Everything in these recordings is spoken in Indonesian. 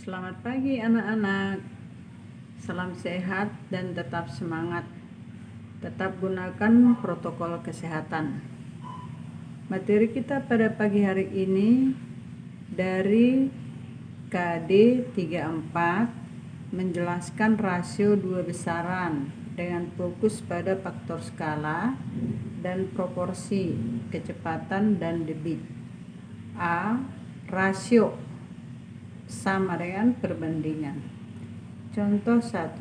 Selamat pagi anak-anak. Salam sehat dan tetap semangat. Tetap gunakan protokol kesehatan. Materi kita pada pagi hari ini dari KD 34 menjelaskan rasio dua besaran dengan fokus pada faktor skala dan proporsi kecepatan dan debit. A. Rasio sama dengan perbandingan. Contoh 1.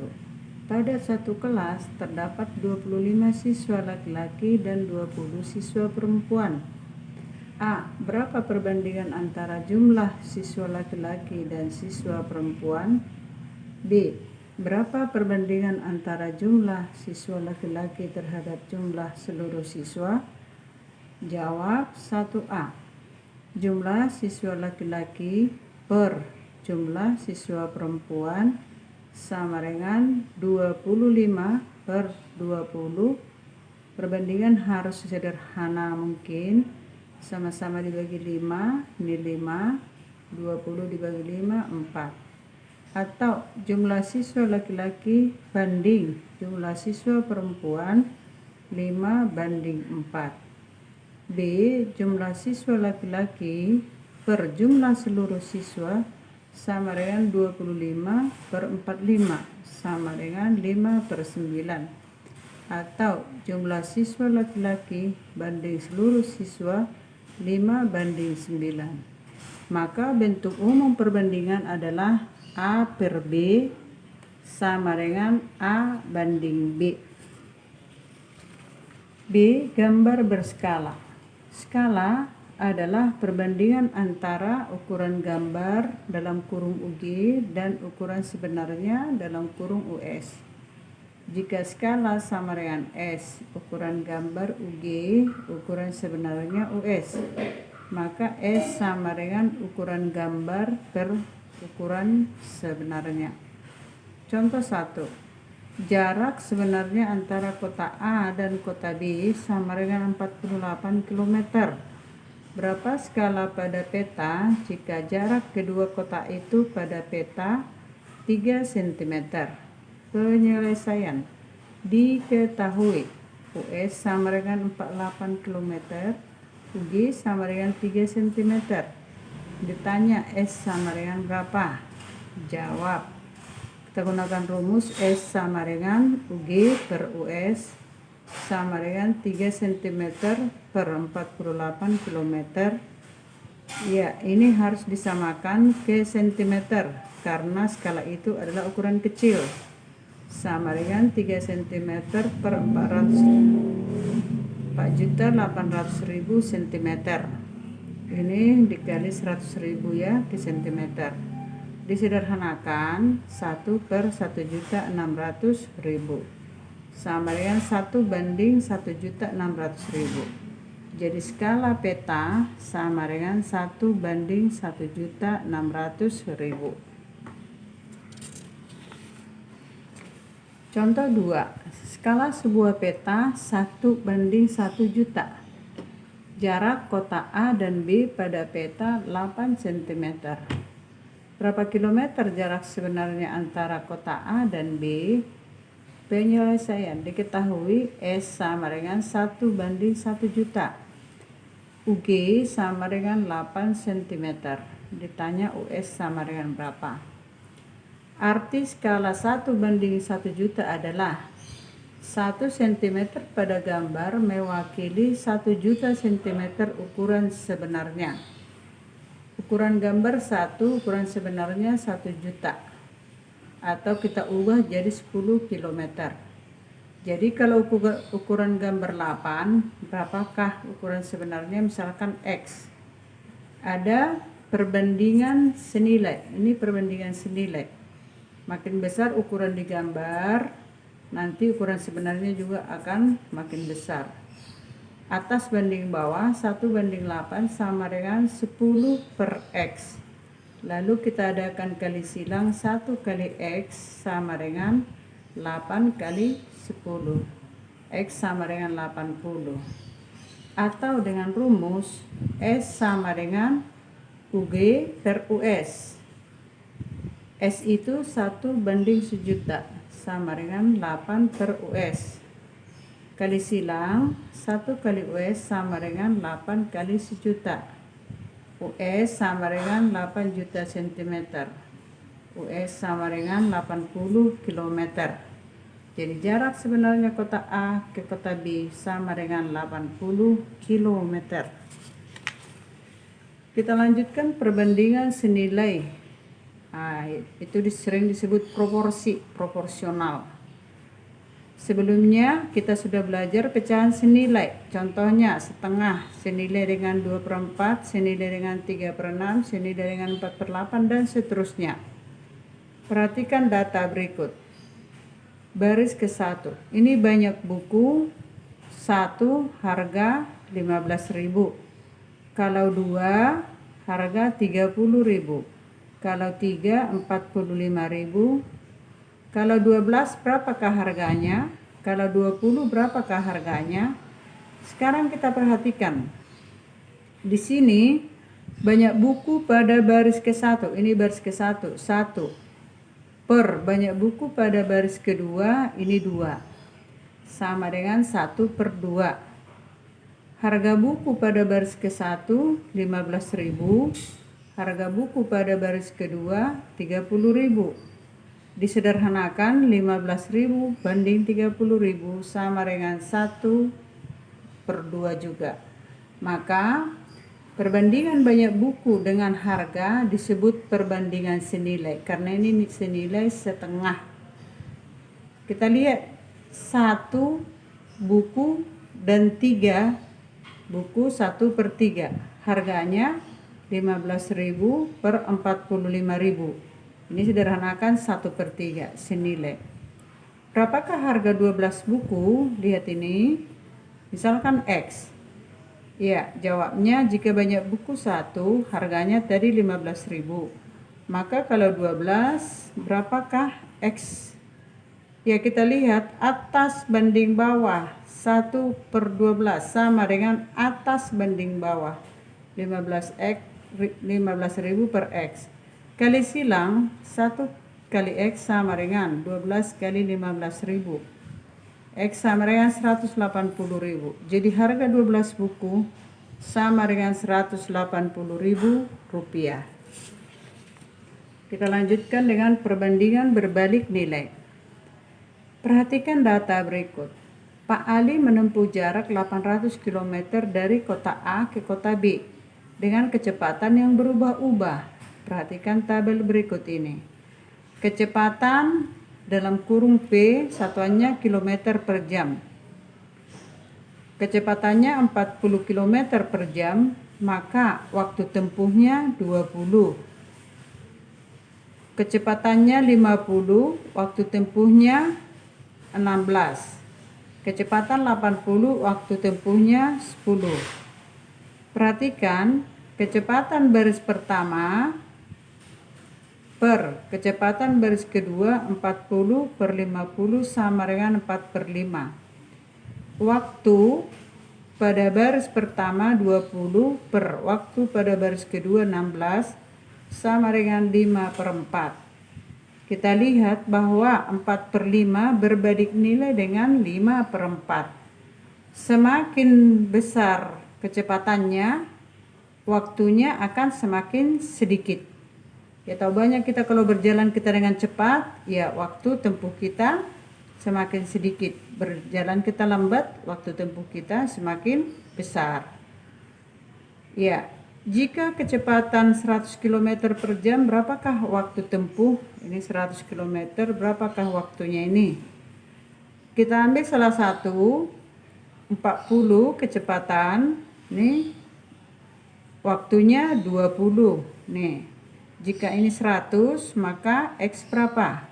Pada satu kelas terdapat 25 siswa laki-laki dan 20 siswa perempuan. A. Berapa perbandingan antara jumlah siswa laki-laki dan siswa perempuan? B. Berapa perbandingan antara jumlah siswa laki-laki terhadap jumlah seluruh siswa? Jawab 1A. Jumlah siswa laki-laki per jumlah siswa perempuan sama dengan 25 per 20. Perbandingan harus sederhana mungkin. Sama-sama dibagi 5, ini 5, 20 dibagi 5, 4. Atau jumlah siswa laki-laki banding jumlah siswa perempuan 5 banding 4. B. Jumlah siswa laki-laki per jumlah seluruh siswa sama dengan 25 per 45 sama dengan 5 per 9. Atau jumlah siswa laki-laki banding seluruh siswa 5 banding 9. Maka bentuk umum perbandingan adalah A per B sama dengan A banding B. B. Gambar berskala. Skala adalah perbandingan antara ukuran gambar dalam kurung UG dan ukuran sebenarnya dalam kurung US. Jika skala sama dengan S, ukuran gambar UG, ukuran sebenarnya US, maka S sama dengan ukuran gambar per ukuran sebenarnya. Contoh 1. Jarak sebenarnya antara kota A dan kota B sama dengan 48 km. Berapa skala pada peta jika jarak kedua kota itu pada peta 3 cm? Penyelesaian. Diketahui US sama dengan 48 km, UG sama dengan 3 cm. Ditanya S sama dengan berapa? Jawab. Kita gunakan rumus S sama dengan UG per US sama dengan 3 cm per 48 km. Ya, ini harus disamakan ke cm karena skala itu adalah ukuran kecil. Sama dengan 3 cm per 4.800.000 cm. Ini dikali 100.000 ya di cm. Disederhanakan 1 per 1.600.000 sama dengan 1 banding 1.600.000. Jadi skala peta sama dengan 1 banding 1.600.000. Contoh 2. Skala sebuah peta 1 banding 1 juta. Jarak kota A dan B pada peta 8 cm. Berapa kilometer jarak sebenarnya antara kota A dan B? Penyelesaian. Diketahui S sama dengan 1 banding 1 juta. UG sama dengan 8 cm. Ditanya US sama dengan berapa? Arti skala 1 banding 1 juta adalah 1 cm pada gambar mewakili 1 juta cm ukuran sebenarnya. Ukuran gambar 1, ukuran sebenarnya 1 juta. Atau kita ubah jadi 10 km. Jadi kalau ukuran gambar 8, berapakah ukuran sebenarnya? Misalkan X. Ada perbandingan senilai. Ini perbandingan senilai. Makin besar ukuran di gambar, nanti ukuran sebenarnya juga akan makin besar. Atas banding bawah, 1 banding 8 sama dengan 10 per X. Lalu kita adakan kali silang 1 kali X sama dengan 8 kali 10. X sama dengan 80. Atau dengan rumus S sama dengan UG per US. S itu 1:1.000.000 sama dengan 8 per US. Kali silang, 1 kali US sama dengan 8 kali 1.000.000. US sama dengan 8 juta cm. US sama dengan 80 km. Jadi jarak sebenarnya kota A ke kota B sama dengan 80 km. Kita lanjutkan perbandingan senilai. Itu sering disebut proporsional. Sebelumnya kita sudah belajar pecahan senilai. Contohnya setengah senilai dengan 2/4, senilai dengan 3/6, senilai dengan 4/8, dan seterusnya. Perhatikan data berikut. Baris ke-1. Ini banyak buku. 1 harga 15.000. Kalau 2 harga 30.000. Kalau 3 45.000. Kalau 12 berapakah harganya? Kalau 20 berapakah harganya? Sekarang kita perhatikan. Di sini banyak buku pada baris ke-1. Ini baris ke-1. 1 per banyak buku pada baris kedua, ini 2. Sama dengan 1/2. Harga buku pada baris ke-1 15.000. Harga buku pada baris kedua 30.000. Disederhanakan 15.000 banding 30.000 sama dengan 1/2 juga. Maka perbandingan banyak buku dengan harga disebut perbandingan senilai karena ini senilai setengah. Kita lihat 1 buku dan 3 buku 1/3. Harganya 15.000 per 45.000. Ini sederhanakan 1/3 senilai. Berapakah harga 12 buku? Lihat ini. Misalkan X. Ya, jawabnya jika banyak buku 1, harganya tadi 15.000. Maka kalau 12, berapakah X? Ya, kita lihat atas banding bawah. 1/12 sama dengan atas banding bawah. 15.000 per X. Kali silang, 1 kali X sama dengan 12 kali 15.000. X sama dengan 180.000. Jadi harga 12 buku sama dengan 180.000 rupiah. Kita lanjutkan dengan perbandingan berbalik nilai. Perhatikan data berikut. Pak Ali menempuh jarak 800 km dari kota A ke kota B dengan kecepatan yang berubah-ubah. Perhatikan tabel berikut ini. Kecepatan dalam kurung P satuannya kilometer per jam. Kecepatannya 40 km per jam, maka waktu tempuhnya 20. Kecepatannya 50, waktu tempuhnya 16. Kecepatan 80, waktu tempuhnya 10. Perhatikan kecepatan baris pertama per kecepatan baris kedua 40 per 50 sama dengan 4/5. Waktu pada baris pertama 20 per waktu pada baris kedua 16 sama dengan 5/4. Kita lihat bahwa 4/5 berbalik nilai dengan 5/4. Semakin besar kecepatannya, waktunya akan semakin sedikit. Ya, tahu banyak kita kalau berjalan kita dengan cepat, ya waktu tempuh kita semakin sedikit. Berjalan kita lambat, waktu tempuh kita semakin besar. Ya, jika kecepatan 100 km per jam, berapakah waktu tempuh? Ini 100 km, berapakah waktunya ini? Kita ambil salah satu, 40 kecepatan, nih waktunya 20, nih. Jika ini 100, maka X berapa?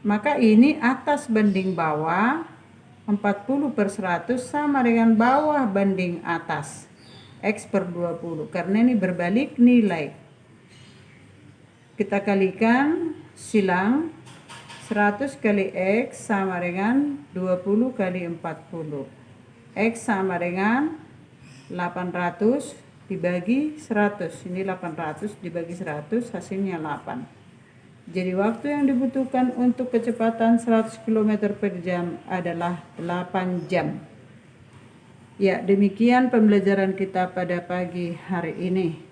Maka ini atas banding bawah, 40 per 100 sama dengan bawah banding atas. X per 20, karena ini berbalik nilai. Kita kalikan, silang, 100 kali X sama dengan 20 kali 40. X sama dengan 800 dibagi 100. Ini 800 dibagi 100, hasilnya 8. Jadi waktu yang dibutuhkan untuk kecepatan 100 km per jam adalah 8 jam. Ya, demikian pembelajaran kita pada pagi hari ini.